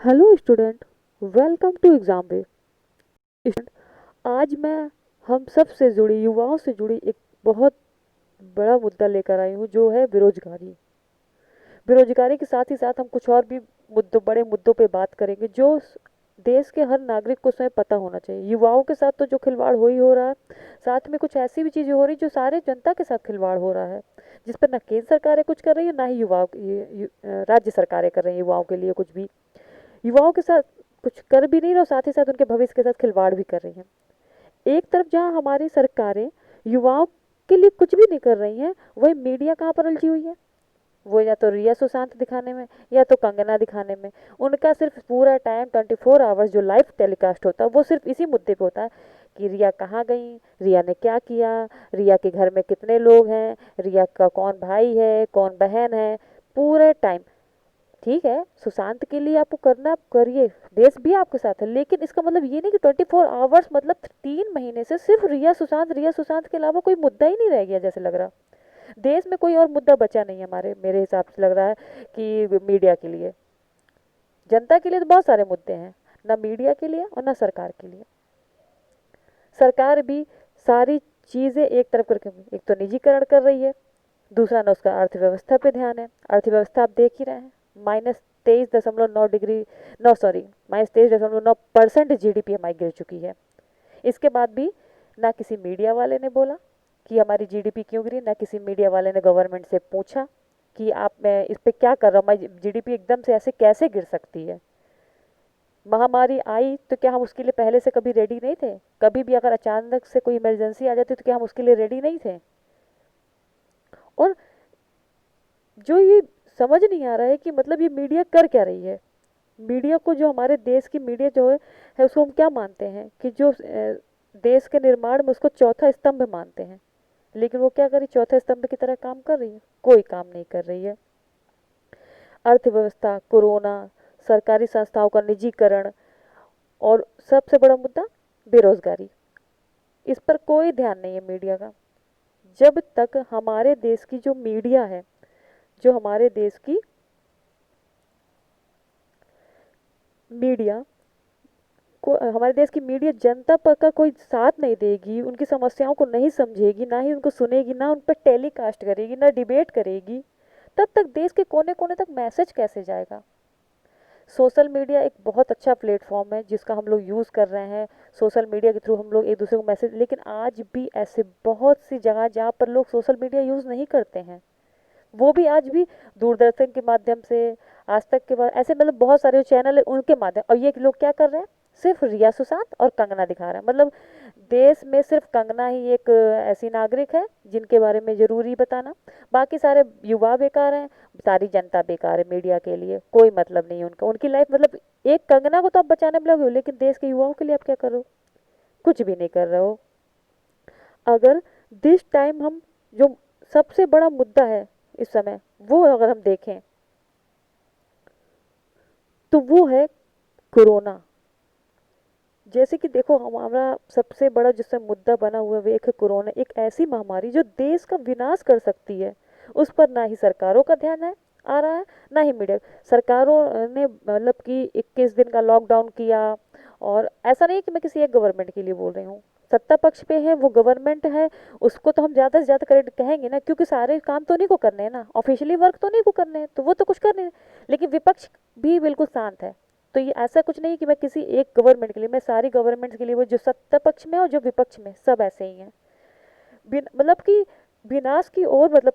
Hello student, welcome to exam way. Student, आज मैं हम सब से जुड़ी युवाओं से जुड़ी एक बहुत बड़ा मुद्दा लेकर आई हूँ जो है बेरोजगारी। बेरोजगारी के साथ ही साथ हम कुछ और भी बड़े मुद्दों पे बात करेंगे जो देश के हर नागरिक को स्वयं पता होना चाहिए। युवाओं के साथ तो जो खिलवाड़ हो ही हो रहा है, साथ में कुछ ऐसी भी चीज़ें हो रही जो सारे जनता के साथ खिलवाड़ हो रहा है, जिस पर ना केंद्र सरकारें कुछ कर रही है ना ही राज्य सरकारें कर रही हैं युवाओं के लिए कुछ भी। युवाओं के साथ कुछ कर भी नहीं रहे और साथ ही साथ उनके भविष्य के साथ खिलवाड़ भी कर रही हैं। एक तरफ जहां हमारी सरकारें युवाओं के लिए कुछ भी नहीं कर रही हैं, वही मीडिया कहाँ पर उलझी हुई है। वो या तो रिया सुशांत दिखाने में या तो कंगना दिखाने में। उनका सिर्फ पूरा टाइम 24 आवर्स जो लाइव टेलीकास्ट होता है वो सिर्फ इसी मुद्दे पे होता है कि रिया कहाँ गई, रिया ने क्या किया, रिया के घर में कितने लोग हैं, रिया का कौन भाई है कौन बहन है। पूरे टाइम ठीक है, सुशांत के लिए आपको करना आप करिए, देश भी आपके साथ है, लेकिन इसका मतलब ये नहीं कि 24 आवर्स मतलब 3 महीने से सिर्फ रिया सुशांत के अलावा कोई मुद्दा ही नहीं रह गया जैसे लग रहा। देश में कोई और मुद्दा बचा नहीं हमारे, मेरे हिसाब से लग रहा है कि मीडिया के लिए। जनता के लिए तो बहुत सारे मुद्दे हैं, ना मीडिया के लिए और ना सरकार के लिए। सरकार भी सारी चीज़ें एक तरफ करके एक तो निजीकरण कर रही है, दूसरा ना उसका अर्थव्यवस्था पे ध्यान है। अर्थव्यवस्था आप देख ही रहे हैं, -23.9 डिग्री, नो सॉरी, -23.9% GDP हमारी गिर चुकी है। इसके बाद भी ना किसी मीडिया वाले ने बोला कि हमारी जीडीपी क्यों गिरी, ना किसी मीडिया वाले ने गवर्नमेंट से पूछा कि आप मैं इस पे क्या कर रहा हूँ, हमारी जीडीपी एकदम से ऐसे कैसे गिर सकती है। महामारी आई तो क्या हम उसके लिए पहले से कभी रेडी नहीं थे? कभी भी अगर अचानक से कोई इमरजेंसी आ जाती तो क्या हम उसके लिए रेडी नहीं थे? और जो ये समझ नहीं आ रहा है कि मतलब ये मीडिया कर क्या रही है। मीडिया को, जो हमारे देश की मीडिया जो है उसको हम क्या मानते हैं कि जो देश के निर्माण में उसको चौथा स्तंभ मानते हैं, लेकिन वो क्या कर रही, चौथे स्तंभ की तरह काम कर रही है? कोई काम नहीं कर रही है। अर्थव्यवस्था, कोरोना, सरकारी संस्थाओं का निजीकरण और सबसे बड़ा मुद्दा बेरोजगारी, इस पर कोई ध्यान नहीं है मीडिया का। जब तक हमारे देश की जो मीडिया है, जो हमारे देश की मीडिया को, हमारे देश की मीडिया जनता पर का कोई साथ नहीं देगी, उनकी समस्याओं को नहीं समझेगी, ना ही उनको सुनेगी, ना उन पर टेलीकास्ट करेगी, ना डिबेट करेगी, तब तक देश के कोने कोने तक मैसेज कैसे जाएगा? सोशल मीडिया एक बहुत अच्छा प्लेटफॉर्म है जिसका हम लोग यूज़ कर रहे हैं। सोशल मीडिया के थ्रू हम लोग एक दूसरे को मैसेज, लेकिन आज भी ऐसे बहुत सी जगह जहाँ पर लोग सोशल मीडिया यूज़ नहीं करते हैं, वो भी आज भी दूरदर्शन के माध्यम से, आज तक के बाद ऐसे मतलब बहुत सारे चैनल है उनके माध्यम, और ये लोग क्या कर रहे हैं, सिर्फ रिया सुशांत और कंगना दिखा रहे हैं। मतलब देश में सिर्फ कंगना ही एक ऐसी नागरिक है जिनके बारे में जरूरी बताना, बाकी सारे युवा बेकार हैं, सारी जनता बेकार है। मीडिया के लिए कोई मतलब नहीं है उनका, उनकी लाइफ मतलब एक कंगना को तो आप बचाने में लगे हो, लेकिन देश के युवाओं के लिए आप क्या कर रहे हो? कुछ भी नहीं कर रहे हो। अगर दिस टाइम हम जो सबसे बड़ा मुद्दा है इस समय, वो अगर हम देखें तो वो है कोरोना। जैसे कि देखो, हमारा सबसे बड़ा जिससे मुद्दा बना हुआ है वो एक है कोरोना, एक ऐसी महामारी जो देश का विनाश कर सकती है। उस पर ना ही सरकारों का ध्यान है आ रहा है, ना ही मीडिया। सरकारों ने मतलब कि 21 दिन का लॉकडाउन किया, और ऐसा नहीं कि मैं किसी एक गवर्नमेंट के लिए बोल रही हूँ, सत्ता पक्ष पे है वो गवर्नमेंट है, उसको तो हम ज़्यादा से ज़्यादा क्रेडिट कहेंगे ना, क्योंकि सारे काम तो नहीं को करने हैं ना, ऑफिशियली वर्क तो नहीं को करने हैं, तो वो तो कुछ कर नहीं। लेकिन विपक्ष भी बिल्कुल शांत है। तो ये ऐसा कुछ नहीं कि मैं किसी एक गवर्नमेंट के लिए, मैं सारी गवर्नमेंट्स के लिए, वो जो सत्ता पक्ष में और जो विपक्ष में, सब ऐसे ही हैं। मतलब कि विनाश की ओर, मतलब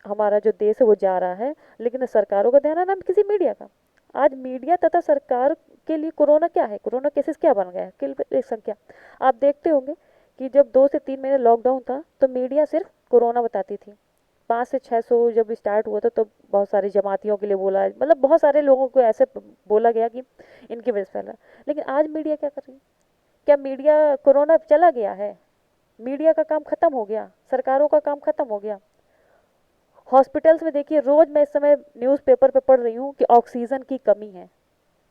हमारा जो देश है वो जा रहा है, लेकिन न सरकारों का ध्यान है ना किसी मीडिया का। आज मीडिया तथा सरकार के लिए कोरोना क्या है, कोरोना केसेस क्या बन गया है, किल संख्या। आप देखते होंगे कि जब 2 से 3 महीने लॉकडाउन था तो मीडिया सिर्फ कोरोना बताती थी। 500 से 600 जब स्टार्ट हुआ था तो बहुत सारे जमातियों के लिए बोला, मतलब बहुत सारे लोगों को ऐसे बोला गया कि इनकी वजह से फैला। लेकिन आज मीडिया क्या कर रही है? क्या मीडिया, कोरोना चला गया है? मीडिया का काम खत्म हो गया? सरकारों का काम खत्म हो गया? हॉस्पिटल्स में देखिए, रोज मैं इस समय न्यूज़पेपर पे पढ़ रही हूँ कि ऑक्सीजन की कमी है,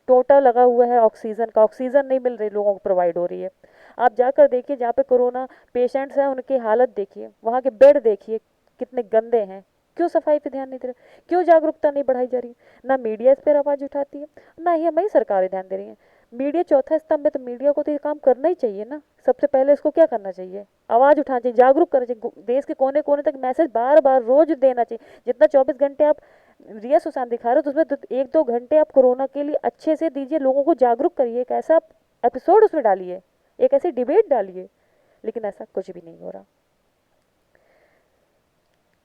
टोटा लगा हुआ है ऑक्सीजन का, ऑक्सीजन नहीं मिल रही लोगों को, प्रोवाइड हो रही है। आप जाकर देखिए जहाँ पे कोरोना पेशेंट्स हैं उनकी हालत देखिए, वहाँ के बेड देखिए कितने गंदे हैं। क्यों सफाई पे ध्यान नहीं दे रहे, क्यों जागरूकता नहीं बढ़ाई जा रही है? ना मीडिया इस पर आवाज़ उठाती है, ना ही हमारी सरकारें ध्यान दे रही हैं। मीडिया चौथा स्तंभ है, तो मीडिया को तो ये काम करना ही चाहिए ना। सबसे पहले इसको क्या करना चाहिए? आवाज़ उठाना चाहिए, जागरूक करना चाहिए, देश के कोने कोने तक मैसेज बार बार रोज देना चाहिए। जितना 24 घंटे आप रिया सुशांत दिखा रहे हो, तो उसमें 1-2 घंटे आप कोरोना के लिए अच्छे से दीजिए, लोगों को जागरूक करिए, एक ऐसा एपिसोड उसमें डालिए, एक ऐसी डिबेट डालिए। लेकिन ऐसा कुछ भी नहीं हो रहा।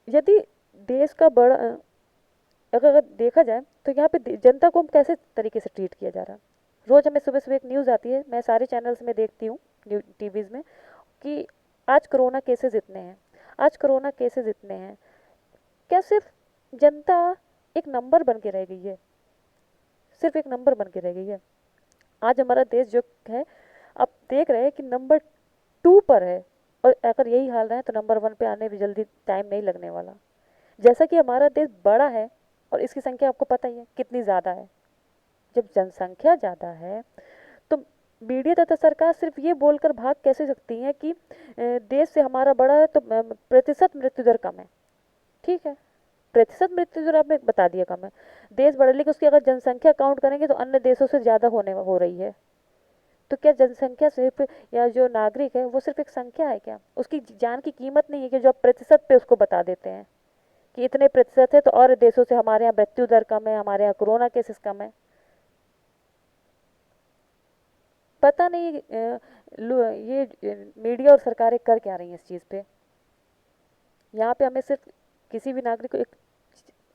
यदि देश का बड़ा अगर देखा जाए तो यहाँ पे जनता को कैसे तरीके से ट्रीट किया जा रहा है। रोज हमें सुबह सुबह एक न्यूज़ आती है, मैं सारे चैनल्स में देखती हूँ, टीवीज में, कि आज कोरोना केसेस इतने हैं, आज कोरोना केसेस इतने हैं। क्या सिर्फ जनता एक नंबर बन के रह गई है? सिर्फ एक नंबर बन के रह गई है। आज हमारा देश जो है, आप देख रहे हैं कि नंबर 2 पर है, और अगर यही हाल रहा है तो नंबर 1 पे आने में जल्दी टाइम नहीं लगने वाला। जैसा कि हमारा देश बड़ा है और इसकी संख्या आपको पता ही है कितनी ज़्यादा है। जब जनसंख्या ज़्यादा है तो मीडिया तथा सरकार सिर्फ ये बोलकर भाग कैसे सकती हैं कि देश से हमारा बड़ा है तो प्रतिशत मृत्यु दर कम है। ठीक है, प्रतिशत मृत्यु दर आपने बता दिया कम है, देश बड़ा, लेकिन उसकी अगर जनसंख्या काउंट करेंगे तो अन्य देशों से ज़्यादा हो रही है। तो क्या जनसंख्या सिर्फ, या जो नागरिक है वो सिर्फ एक संख्या है क्या? उसकी जान की कीमत नहीं है कि जो आप प्रतिशत पे उसको बता देते हैं कि इतने प्रतिशत है, तो और देशों से हमारे यहाँ मृत्यु दर कम है, हमारे यहाँ कोरोना केसेस कम है। पता नहीं ये मीडिया और सरकारें कर क्या रही हैं इस चीज़ पे। यहाँ पे हमें सिर्फ किसी भी नागरिक को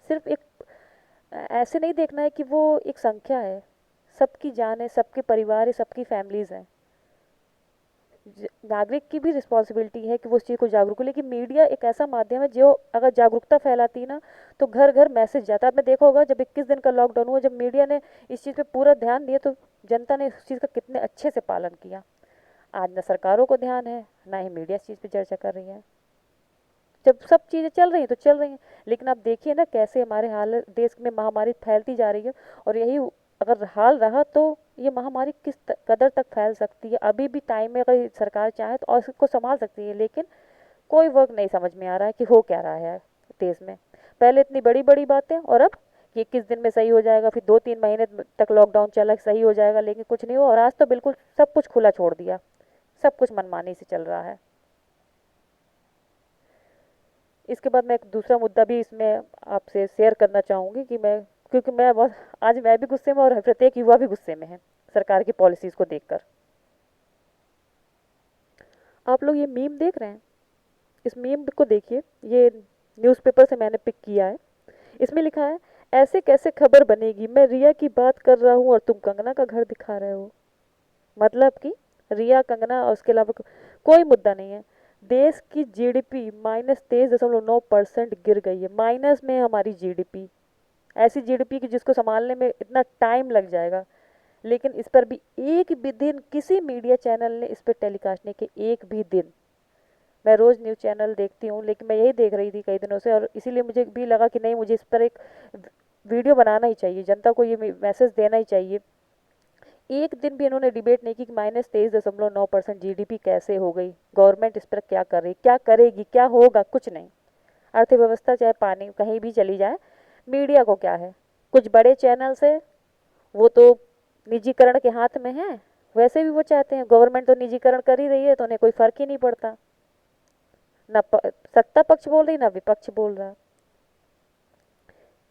सिर्फ एक ऐसे नहीं देखना है कि वो एक संख्या है, सबकी जान है, सबके परिवार है, सबकी फैमिलीज हैं। नागरिक की भी रिस्पॉन्सिबिलिटी है कि वो उस चीज़ को जागरूक हो। लेकिन मीडिया एक ऐसा माध्यम है जो अगर जागरूकता फैलाती ना तो घर घर मैसेज जाता है। आपने देखा होगा जब 21 दिन का लॉकडाउन हुआ, जब मीडिया ने इस चीज़ पे पूरा ध्यान दिया तो जनता ने इस चीज़ का कितने अच्छे से पालन किया। आज ना सरकारों को ध्यान है, ना ही मीडिया इस चीज़ पे चर्चा कर रही है। जब सब चीज़ें चल रही हैं तो चल रही हैं, लेकिन आप देखिए ना कैसे हमारे हाल देश में महामारी फैलती जा रही है। और यही अगर हाल रहा तो ये महामारी किस कदर तक फैल सकती है। अभी भी टाइम में अगर सरकार चाहे तो और इसको संभाल सकती है, लेकिन कोई वर्क नहीं समझ में आ रहा है कि हो क्या रहा है देश में। पहले इतनी बड़ी बड़ी बातें, और अब कि 21 दिन में सही हो जाएगा, फिर 2-3 महीने तक लॉकडाउन चला सही हो जाएगा, लेकिन कुछ नहीं हुआ। और आज तो बिल्कुल सब कुछ खुला छोड़ दिया, सब कुछ मनमानी से चल रहा है। इसके बाद मैं एक दूसरा मुद्दा भी इसमें आपसे शेयर करना चाहूँगी कि मैं, क्योंकि मैं बहुत, आज मैं भी गुस्से में और प्रत्येक युवा भी गुस्से में है सरकार की पॉलिसीज़ को देखकर। आप लोग ये मीम देख रहे हैं, इस मीम को देखिए, ये न्यूज़पेपर से मैंने पिक किया है। इसमें लिखा है, ऐसे कैसे खबर बनेगी, मैं रिया की बात कर रहा हूँ और तुम कंगना का घर दिखा रहे हो। मतलब कि रिया, कंगना और उसके अलावा कोई मुद्दा नहीं है। देश की जीडीपी -23.9% गिर गई है। माइनस में है हमारी जीडीपी, ऐसी जीडीपी की जिसको संभालने में इतना टाइम लग जाएगा। लेकिन इस पर भी एक भी दिन किसी मीडिया चैनल ने इस पर टेलीकास्ट नहीं किया, एक भी दिन। मैं रोज़ न्यूज़ चैनल देखती हूँ, लेकिन मैं यही देख रही थी कई दिनों से, और इसीलिए मुझे भी लगा कि नहीं, मुझे इस पर एक वीडियो बनाना ही चाहिए, जनता को ये मैसेज देना ही चाहिए। एक दिन भी इन्होंने डिबेट नहीं की कि -23.9% जीडीपी कैसे हो गई, गवर्नमेंट इस पर क्या कर रही, क्या करेगी, क्या होगा, कुछ नहीं। अर्थव्यवस्था चाहे पानी कहीं भी चली जाए, मीडिया को क्या है। कुछ बड़े चैनल्स है वो तो निजीकरण के हाथ में है, वैसे भी वो चाहते हैं, गवर्नमेंट तो निजीकरण कर ही रही है तो उन्हें कोई फर्क ही नहीं पड़ता। ना सत्ता पक्ष बोल रही, ना विपक्ष बोल रहा।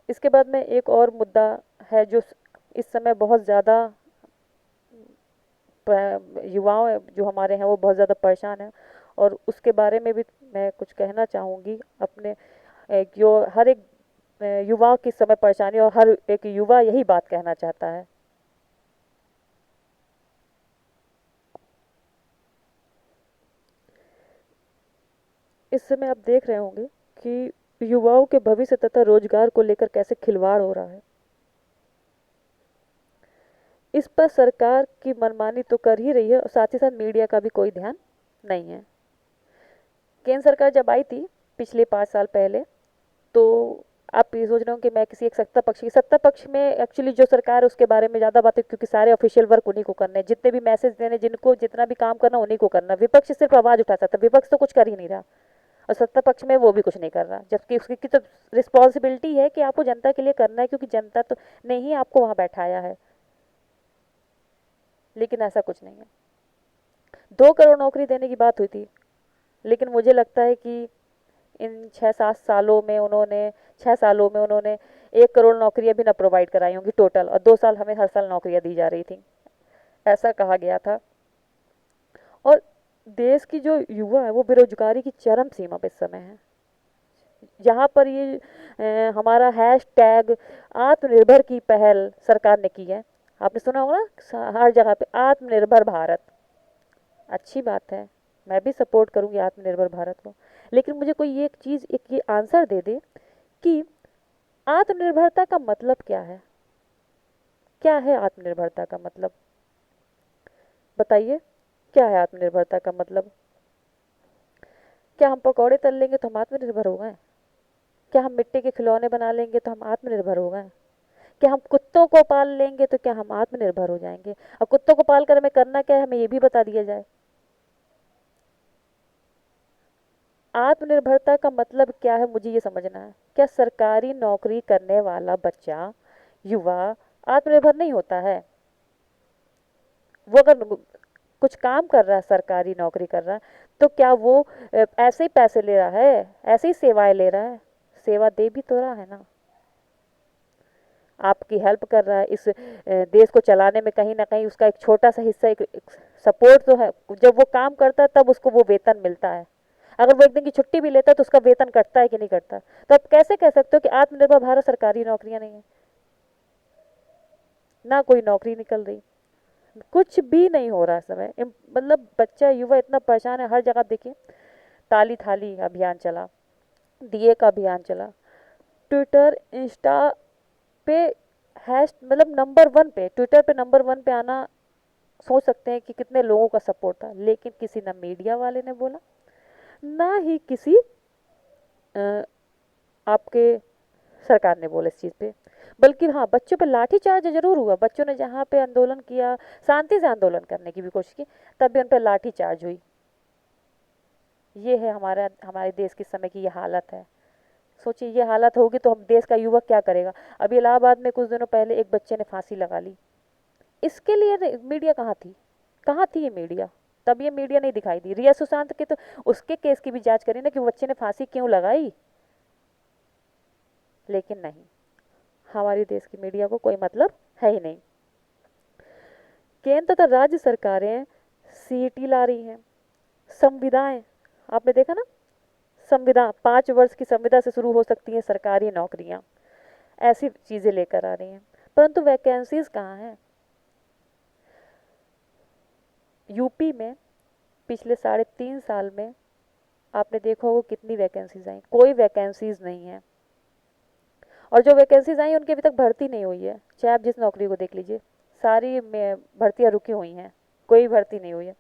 इसके बाद में एक और मुद्दा है जो इस समय बहुत ज़्यादा युवाओं जो हमारे हैं वो बहुत ज़्यादा परेशान हैं, और उसके बारे में भी मैं कुछ कहना चाहूँगी अपने। जो हर एक युवा की समय परेशानी, और हर एक युवा यही बात कहना चाहता है। इस समय आप देख रहे होंगे कि युवाओं के भविष्य तथा रोजगार को लेकर कैसे खिलवाड़ हो रहा है। इस पर सरकार की मनमानी तो कर ही रही है, और साथ ही साथ मीडिया का भी कोई ध्यान नहीं है। केंद्र सरकार जब आई थी पिछले 5 साल पहले, तो आप ये सोच रहे हो कि मैं किसी एक सत्ता पक्ष में एक्चुअली जो सरकार है उसके बारे में ज़्यादा बातें, क्योंकि सारे ऑफिशियल वर्क उन्हीं को करने हैं, जितने भी मैसेज देने, जिनको जितना भी काम करना उन्हीं को करना। विपक्ष सिर्फ आवाज़ उठा सकता, विपक्ष तो कुछ कर ही नहीं रहा। और सत्ता पक्ष में वो भी कुछ नहीं कर रहा, जबकि उसकी की तो रिस्पॉन्सिबिलिटी है कि आपको जनता के लिए करना है, क्योंकि जनता तो ने ही आपको वहाँ बैठाया है। लेकिन ऐसा कुछ नहीं है। 2 करोड़ नौकरी देने की बात हुई थी, लेकिन मुझे लगता है कि इन 6-7 सालों में उन्होंने 6 सालों में उन्होंने 1 करोड़ नौकरियां भी ना प्रोवाइड कराई होंगी टोटल, और 2 साल हमें हर साल नौकरियां दी जा रही थी, ऐसा कहा गया था। और देश की जो युवा है वो बेरोजगारी की चरम सीमा पे इस समय है। जहाँ पर ये हमारा हैश टैग आत्मनिर्भर की पहल सरकार ने की है, आपने सुना होगा ना हर जगह पे आत्मनिर्भर भारत। अच्छी बात है, मैं भी सपोर्ट करूंगी आत्मनिर्भर भारत को। लेकिन मुझे कोई ये एक चीज़, एक ये आंसर दे दे कि आत्मनिर्भरता का मतलब क्या है। क्या है आत्मनिर्भरता का मतलब, बताइए। क्या है आत्मनिर्भरता का मतलब? क्या हम पकौड़े तल लेंगे तो हम आत्मनिर्भर हो गए? क्या हम मिट्टी के खिलौने बना लेंगे तो हम आत्मनिर्भर हो गए? क्या हम कुत्तों को पाल लेंगे तो क्या हम आत्मनिर्भर हो जाएंगे? और कुत्तों को पाल कर हमें करना क्या है, हमें ये भी बता दिया जाए। आत्मनिर्भरता का मतलब क्या है, मुझे ये समझना है। क्या सरकारी नौकरी करने वाला बच्चा, युवा आत्मनिर्भर नहीं होता है? वो अगर कुछ काम कर रहा है, सरकारी नौकरी कर रहा है, तो क्या वो ऐसे ही पैसे ले रहा है, ऐसे ही सेवाएं ले रहा है? सेवा दे भी तो रहा है ना, आपकी हेल्प कर रहा है इस देश को चलाने में। कहीं ना कहीं उसका एक छोटा सा हिस्सा, एक सपोर्ट तो है। जब वो काम करता है तब उसको वो वेतन मिलता है। अगर वो एक दिन की छुट्टी भी लेता है तो उसका वेतन कटता है कि नहीं कटता? तो आप कैसे कह सकते हो कि आत्मनिर्भर भारत सरकारी नौकरियां नहीं है? ना कोई नौकरी निकल रही, कुछ भी नहीं हो रहा समय। मतलब बच्चा युवा इतना परेशान है, हर जगह देखिए ताली थाली अभियान चला, दिए का अभियान चला, ट्विटर इंस्टा पे हैश मतलब नंबर 1 पे, ट्विटर पे नंबर 1 पे आना, सोच सकते हैं कि कितने लोगों का सपोर्ट था। लेकिन किसी ना मीडिया वाले ने बोला, ना ही किसी अ, आपके सरकार ने बोला इस चीज़ पे। बल्कि हाँ, बच्चों पे लाठीचार्ज जरूर हुआ। बच्चों ने जहाँ पे आंदोलन किया, शांति से आंदोलन करने की भी कोशिश की, तब भी उन पर लाठीचार्ज हुई। ये है हमारे देश के समय की ये हालत है। सोचिए ये हालत होगी तो हम देश का युवक क्या करेगा। अभी इलाहाबाद में कुछ दिनों पहले एक बच्चे ने फांसी लगा ली। इसके लिए मीडिया कहाँ थी? कहाँ थी ये मीडिया? तब ये मीडिया नहीं दिखाई दी। रिया सुशांत के तो उसके केस की भी जांच करी ना कि वो बच्चे ने फांसी क्यों लगाई। लेकिन नहीं, हमारे देश की मीडिया को कोई मतलब है ही नहीं। केंद्र तथा राज्य सरकारें सीईटी ला रही हैं, संविदाएं, आपने देखा ना, संविदा 5 वर्ष की संविदा से शुरू हो सकती हैं सरकारी नौकरियां, ऐसी चीजें लेकर आ रही हैं। परंतु वैकेंसीज कहाँ हैं? यूपी में पिछले 3.5 साल में आपने देखा होगा कितनी वैकेंसीज आई, कोई वैकेंसीज नहीं है। और जो वैकेंसीज आई उनकी अभी तक भर्ती नहीं हुई है। चाहे आप जिस नौकरी को देख लीजिए, सारी भर्तियां रुकी हुई हैं, कोई भर्ती नहीं हुई है।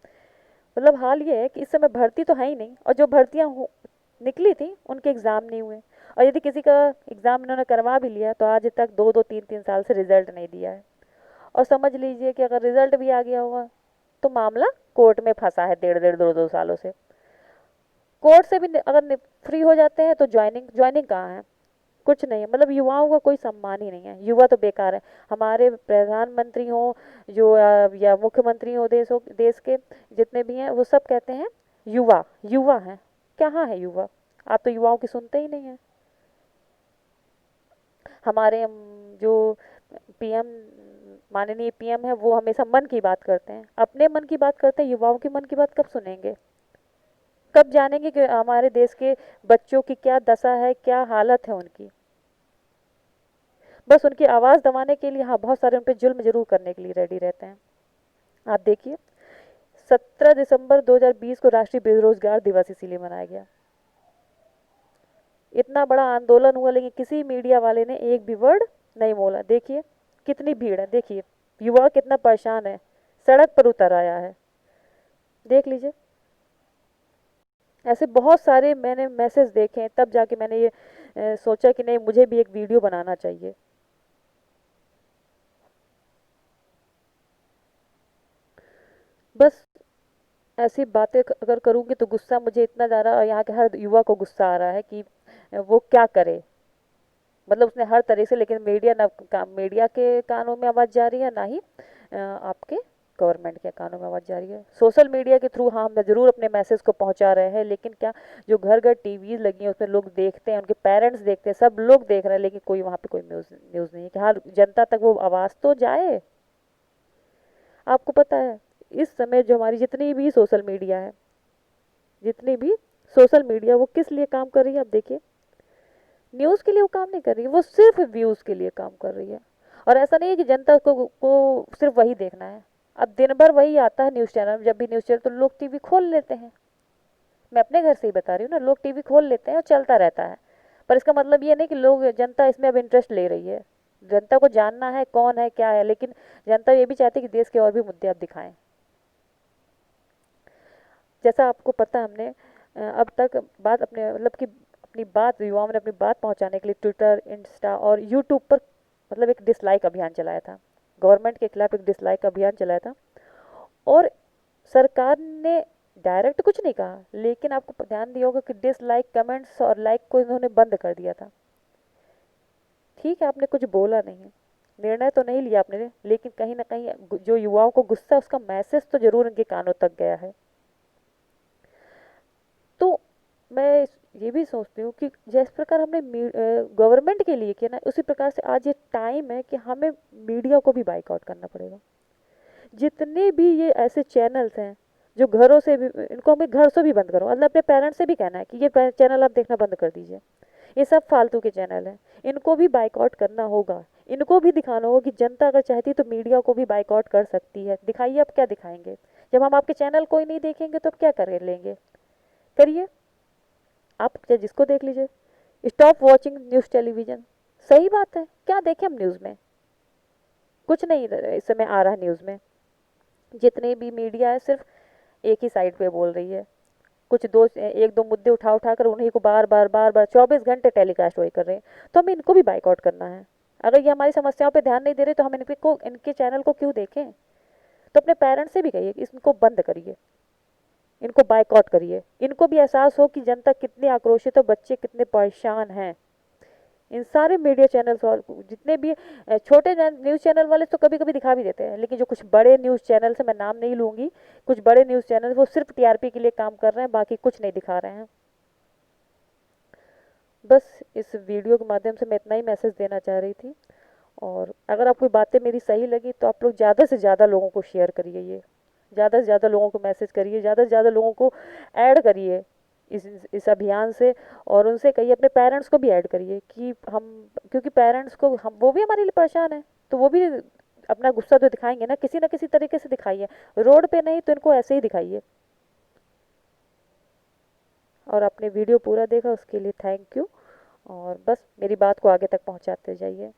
मतलब हाल ये है कि इस समय भर्ती तो है ही नहीं, और जो भर्तियां निकली थी उनके एग्ज़ाम नहीं हुए। और यदि किसी का एग्ज़ाम इन्होंने करवा भी लिया तो आज तक 2-2 3-3 साल से रिजल्ट नहीं दिया है। और समझ लीजिए कि अगर रिजल्ट भी आ गया होगा तो मामला कोर्ट में फंसा है 1.5-1.5 2 सालों से। कोर्ट से भी अगर फ्री हो जाते हैं तो ज्वाइनिंग ज्वाइनिंग कहाँ है? कुछ नहीं है। मतलब युवाओं का कोई सम्मान ही नहीं है, युवा तो बेकार है। हमारे प्रधानमंत्री हो जो या मुख्यमंत्री हो देश के जितने भी हैं, वो सब कहते हैं युवा युवा हैं। कहाँ है युवा? आप तो युवाओं की सुनते ही नहीं है। हमारे जो पीएम, माननीय पीएम है, वो हमेशा मन की बात करते हैं, अपने मन की बात करते हैं। युवाओं की मन की बात कब सुनेंगे? कब जानेंगे कि हमारे देश के बच्चों की क्या दशा है, क्या हालत है उनकी? बस उनकी आवाज़ दबाने के लिए, हाँ, बहुत सारे उन पर जुल्म जरूर करने के लिए रेडी रहते हैं। आप देखिए 17 दिसंबर 2020 को राष्ट्रीय बेरोजगार दिवस इसीलिए मनाया गया। इतना बड़ा आंदोलन हुआ लेकिन किसी मीडिया वाले ने एक भी वर्ड नहीं बोला। देखिए कितनी भीड़ है, देखिए युवा कितना परेशान है, सड़क पर उतर आया है, देख लीजिए। ऐसे बहुत सारे मैंने मैसेज देखे हैं, तब जाके मैंने ये सोचा कि नहीं, मुझे भी एक वीडियो बनाना चाहिए। बस ऐसी बातें अगर करूँगी तो गुस्सा मुझे इतना ज़्यादा, यहाँ के हर युवा को गुस्सा आ रहा है कि वो क्या करे। मतलब उसने हर तरह से, लेकिन मीडिया के कानों में आवाज़ जा रही है, ना ही आपके गवर्नमेंट के कानों में आवाज़ जा रही है। सोशल मीडिया के थ्रू हाँ हम ज़रूर अपने मैसेज को पहुंचा रहे हैं, लेकिन क्या जो घर घर टीवी लगी है उसमें लोग देखते हैं, उनके पेरेंट्स देखते हैं, सब लोग देख रहे हैं, लेकिन कोई वहाँ पे कोई न्यूज़ न्यूज़ नहीं है कि हाँ जनता तक वो आवाज़ तो जाए। आपको पता है इस समय जो हमारी जितनी भी सोशल मीडिया है, जितनी भी सोशल मीडिया, वो किस लिए काम कर रही है आप देखिए। न्यूज़ के लिए वो काम नहीं कर रही है, वो सिर्फ व्यूज़ के लिए काम कर रही है। और ऐसा नहीं है कि जनता को सिर्फ वही देखना है। अब दिन भर वही आता है न्यूज़ चैनल, जब भी न्यूज़ चैनल तो लोग टीवी खोल लेते हैं। मैं अपने घर से ही बता रही हूँ ना, लोग टीवी खोल लेते हैं और चलता रहता है। पर इसका मतलब ये नहीं कि लोग जनता इसमें अब इंटरेस्ट ले रही है। जनता को जानना है कौन है क्या है, लेकिन जनता ये भी चाहती है कि देश के और भी मुद्दे आप दिखाएं। जैसा आपको पता है हमने अब तक बात अपने मतलब कि अपनी बात युवाओं ने अपनी बात पहुंचाने के लिए ट्विटर, इंस्टा और यूट्यूब पर मतलब एक डिसलाइक अभियान चलाया था। गवर्नमेंट के खिलाफ एक डिसलाइक अभियान चलाया था। और सरकार ने डायरेक्ट कुछ नहीं कहा, लेकिन आपको ध्यान दिया होगा कि डिसलाइक कमेंट्स और लाइक को इन्होंने बंद कर दिया था। ठीक है, आपने कुछ बोला नहीं, निर्णय तो नहीं लिया आपने, लेकिन कहीं ना कहीं जो युवाओं को गुस्सा, उसका मैसेज तो जरूर इनके कानों तक गया है। तो मैं ये भी सोचती हूँ कि जिस प्रकार हमने गवर्नमेंट के लिए किया ना, उसी प्रकार से आज ये टाइम है कि हमें मीडिया को भी बाइकआउट करना पड़ेगा। जितने भी ये ऐसे चैनल्स हैं जो घरों से भी, इनको हमें घर से भी बंद करो, मतलब अपने पेरेंट्स से भी कहना है कि ये चैनल आप देखना बंद कर दीजिए। ये सब फालतू के चैनल हैं, इनको भी बाइकआउट करना होगा। इनको भी दिखाना होगा कि जनता अगर चाहती तो मीडिया को भी बाइकआउट कर सकती है। दिखाइए, अब क्या दिखाएंगे? जब हम आपके चैनल को ही नहीं देखेंगे तो अब क्या कर लेंगे? करिए, आप चाहे जिसको देख लीजिए। Stop watching news television. सही बात है, क्या देखें हम न्यूज़ में? कुछ नहीं इस समय आ रहा न्यूज़ में। जितने भी मीडिया है सिर्फ एक ही साइड पे बोल रही है। कुछ दो एक दो मुद्दे उठा उठा कर उन्हीं को बार बार बार बार 24 घंटे टेलीकास्ट वही कर रहे हैं। तो हमें इनको भी बाइकआउट करना है। अगर ये हमारी समस्याओं पे ध्यान नहीं दे रहे तो हम इनके चैनल को क्यों देखें? तो अपने पेरेंट्स से भी कहिए कि इसको बंद करिए, इनको बाइकआउट करिए। इनको भी एहसास हो कि जनता कितनी आक्रोशित है, बच्चे कितने परेशान हैं। इन सारे मीडिया चैनल्स और जितने भी छोटे न्यूज़ चैनल वाले तो कभी कभी दिखा भी देते हैं, लेकिन जो कुछ बड़े न्यूज़ चैनल से, मैं नाम नहीं लूँगी, कुछ बड़े न्यूज़ चैनल वो सिर्फ टीआरपी के लिए काम कर रहे हैं, बाकी कुछ नहीं दिखा रहे हैं। बस इस वीडियो के माध्यम से मैं इतना ही मैसेज देना चाह रही थी। और अगर आपको बातें मेरी सही लगी तो आप लोग ज़्यादा से ज़्यादा लोगों को शेयर करिए, ये ज़्यादा से ज़्यादा लोगों को मैसेज करिए, ज़्यादा से ज़्यादा लोगों को ऐड करिए इस अभियान से। और उनसे कहिए, अपने पेरेंट्स को भी ऐड करिए कि हम, क्योंकि पेरेंट्स को हम, वो भी हमारे लिए परेशान है, तो वो भी अपना गुस्सा तो दिखाएंगे ना किसी तरीके से दिखाइए। रोड पे नहीं तो इनको ऐसे ही दिखाइए। और आपने वीडियो पूरा देखा उसके लिए थैंक यू। और बस मेरी बात को आगे तक पहुंचाते जाइए।